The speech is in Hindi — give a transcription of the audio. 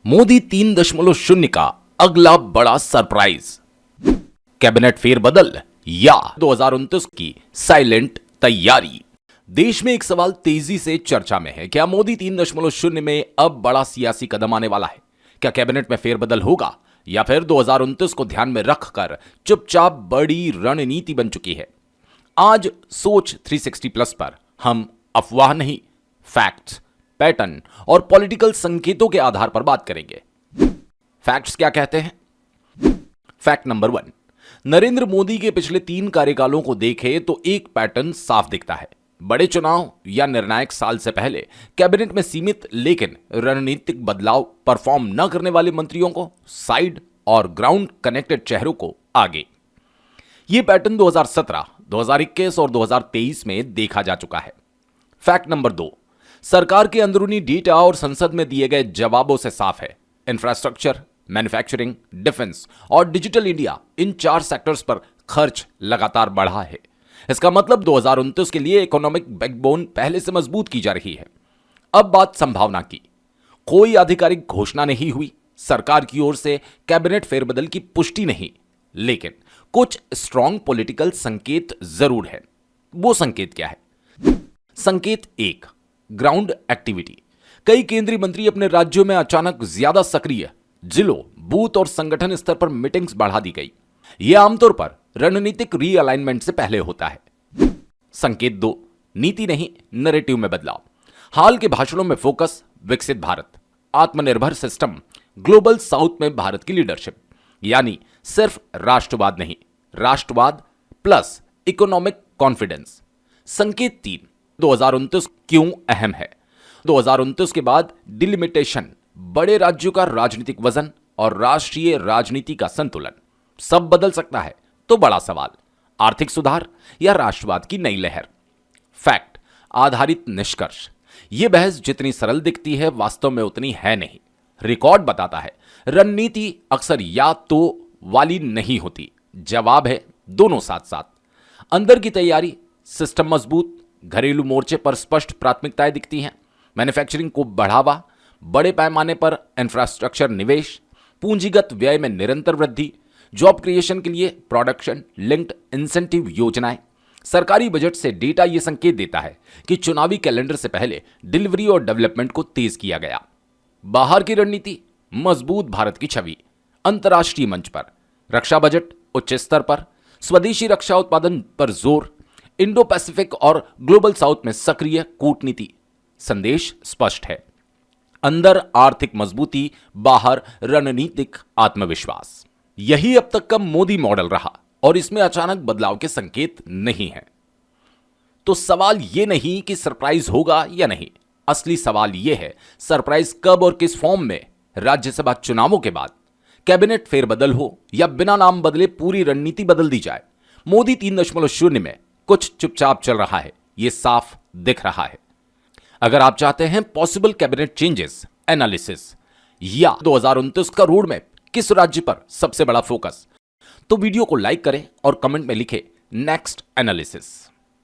मोदी 3.0 का अगला बड़ा सरप्राइज, कैबिनेट फेरबदल या 2029 की साइलेंट तैयारी। देश में एक सवाल तेजी से चर्चा में है। क्या मोदी 3.0 में अब बड़ा सियासी कदम आने वाला है? क्या कैबिनेट में फेरबदल होगा या फिर 2029 को ध्यान में रखकर चुपचाप बड़ी रणनीति बन चुकी है? आज सोच 360 प्लस पर हम अफवाह नहीं, फैक्ट्स, पैटर्न और पॉलिटिकल संकेतों के आधार पर बात करेंगे। फैक्ट्स क्या कहते हैं? फैक्ट नंबर 1, नरेंद्र मोदी के पिछले 3 कार्यकालों को देखें तो एक पैटर्न साफ दिखता है। बड़े चुनाव या निर्णायक साल से पहले कैबिनेट में सीमित लेकिन रणनीतिक बदलाव परफॉर्म न करने वाले मंत्रियों को साइड और ग्राउंड कनेक्टेड चेहरों को आगे। यह पैटर्न 2017, 2021 और 2023 में देखा जा चुका है। फैक्ट नंबर 2, सरकार के अंदरूनी डेटा और संसद में दिए गए जवाबों से साफ है, इंफ्रास्ट्रक्चर, मैन्युफैक्चरिंग, डिफेंस और डिजिटल इंडिया, इन 4 सेक्टर्स पर खर्च लगातार बढ़ा है। इसका मतलब 2029 के लिए इकोनॉमिक बैकबोन पहले से मजबूत की जा रही है। अब बात संभावना की। कोई आधिकारिक घोषणा नहीं हुई, सरकार की ओर से कैबिनेट फेरबदल की पुष्टि नहीं, लेकिन कुछ स्ट्रॉन्ग पॉलिटिकल संकेत जरूर है। वो संकेत क्या है? संकेत 1, ग्राउंड एक्टिविटी। कई केंद्रीय मंत्री अपने राज्यों में अचानक ज्यादा सक्रिय, जिलों, बूथ और संगठन स्तर पर मीटिंग्स बढ़ा दी गई। यह आमतौर पर रणनीतिक रीअलाइनमेंट से पहले होता है। संकेत 2, नीति नहीं, नैरेटिव में बदलाव। हाल के भाषणों में फोकस विकसित भारत, आत्मनिर्भर सिस्टम, ग्लोबल साउथ में भारत की लीडरशिप, यानी सिर्फ राष्ट्रवाद नहीं, राष्ट्रवाद प्लस इकोनॉमिक कॉन्फिडेंस। संकेत 3, 2029 क्यों अहम है? 2029 के बाद डिलिमिटेशन, बड़े राज्यों का राजनीतिक वजन और राष्ट्रीय राजनीति का संतुलन सब बदल सकता है। तो बड़ा सवाल, आर्थिक सुधार या राष्ट्रवाद की नई लहर? फैक्ट आधारित निष्कर्ष। यह बहस जितनी सरल दिखती है वास्तव में उतनी है नहीं। रिकॉर्ड बताता है रणनीति अक्सर या तो वाली नहीं होती, जवाब है दोनों साथ साथ। अंदर की तैयारी, सिस्टम मजबूत, घरेलू मोर्चे पर स्पष्ट प्राथमिकताएं दिखती हैं, मैन्युफैक्चरिंग को बढ़ावा, बड़े पैमाने पर इंफ्रास्ट्रक्चर निवेश, पूंजीगत व्यय में निरंतर वृद्धि, जॉब क्रिएशन के लिए प्रोडक्शन लिंक्ड इंसेंटिव योजनाएं। सरकारी बजट से डेटा यह संकेत देता है कि चुनावी कैलेंडर से पहले डिलीवरी और डेवलपमेंट को तेज किया गया। बाहर की रणनीति, मजबूत भारत की छवि, अंतर्राष्ट्रीय मंच पर रक्षा बजट उच्च स्तर पर, स्वदेशी रक्षा उत्पादन पर जोर, इंडो पैसिफिक और ग्लोबल साउथ में सक्रिय कूटनीति। संदेश स्पष्ट है, अंदर आर्थिक मजबूती, बाहर रणनीतिक आत्मविश्वास। यही अब तक का मोदी मॉडल रहा और इसमें अचानक बदलाव के संकेत नहीं है। तो सवाल यह नहीं कि सरप्राइज होगा या नहीं, असली सवाल यह है सरप्राइज कब और किस फॉर्म में? राज्यसभा चुनावों के बाद कैबिनेट फेरबदल हो या बिना नाम बदले पूरी रणनीति बदल दी जाए, मोदी 3.0 में कुछ चुपचाप चल रहा है, यह साफ दिख रहा है। अगर आप चाहते हैं पॉसिबल कैबिनेट चेंजेस एनालिसिस या 2029 का रोड मैप, किस राज्य पर सबसे बड़ा फोकस, तो वीडियो को लाइक करें और कमेंट में लिखें नेक्स्ट एनालिसिस।